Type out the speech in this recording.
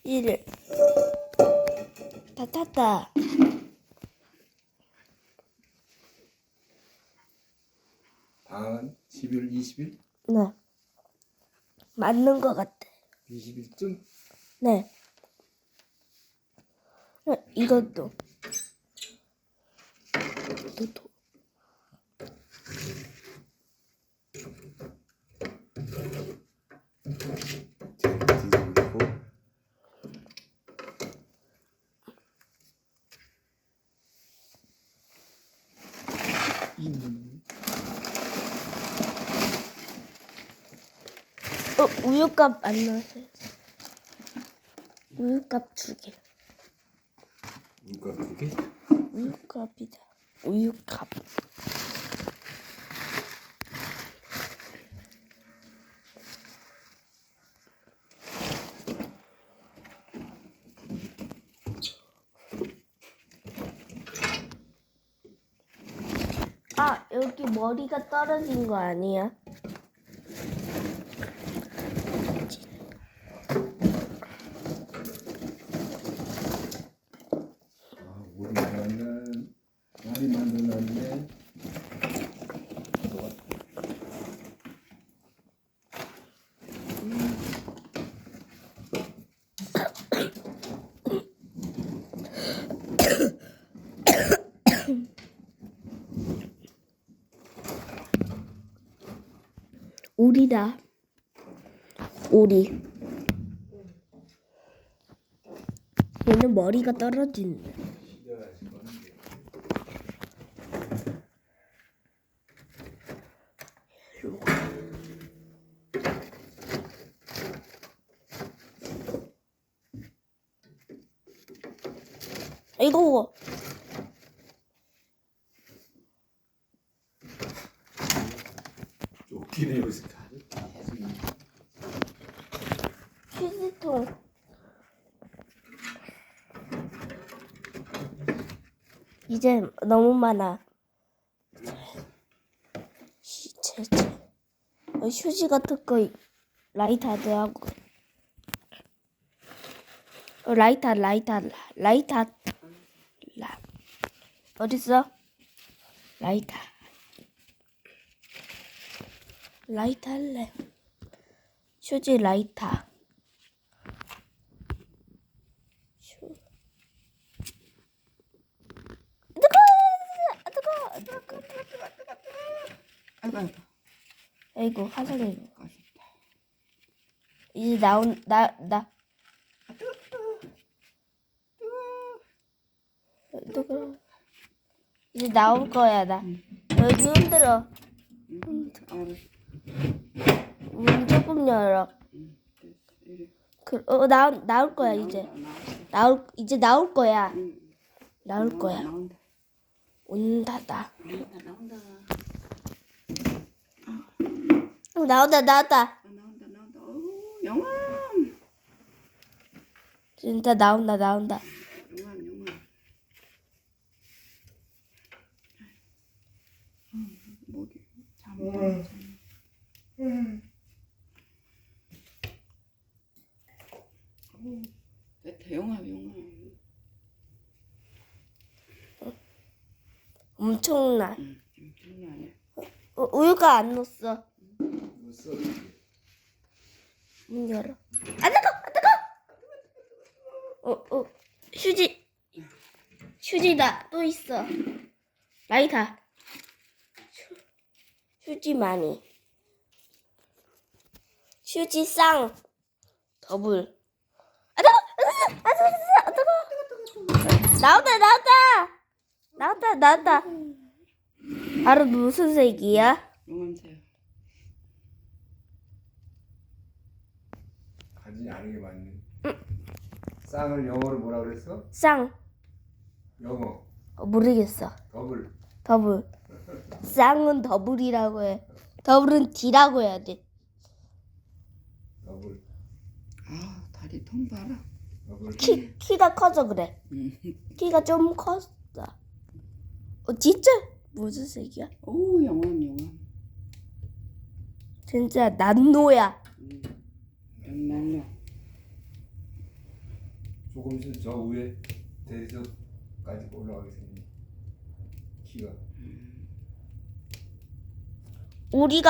1. 다 탔다. 방은 11월 20일? 네. 맞는 것 같아. 20일쯤? 네. 이것도. 또. 뒤집고 우유값 안 넣으세요. 우유값 2개. 누가 그게? 우유값이다. 우유값. 아, 여기 머리가 떨어진 거 아니야? 우리 많이 만들었는데 오리다. 오리. 얘는 머리가 떨어진다. 이거 쫓기네 요새. 휴지통. 이제 너무 많아. 휴지 같은 거 라이터도 하고. 라이터. 어딨어? 라이터 할래. 휴지 라이터. 아이고 화상이. 이제 이제 나올 거야 나. 여기 흔들어. 문 조금 열어. 나올 거야 이제. 이제 나올 거야. 나올 거야. 온다. 나온다. 영암. 진짜 나온다. 영암. 목이 잠. 영암. 엄청나. 장난 우유가 안 넣었어. 넣었어. 문 열어. 안 뜨거. 휴지다. 또 있어. 라이터. 휴지 많이. 휴지 쌍. 더블. 안 뜨거. 나온다. 바로 무슨 색이야? 영암색. 가지 않은 게 맞네. 쌍을 영어로 뭐라 그랬어? 쌍. 영어. 모르겠어. 더블. 쌍은 더블이라고 해. 더블은 D라고 해야 돼. 더블. 아, 다리 통 봐라. 더블. 키가 커서 그래. 키가 좀 컸어. 진짜? 무슨 색이야? 오, 영암. 진짜 난노야. 날려. 조금 있으면 저 위에 대리석까지 올라가게 생긴 키가. 우리가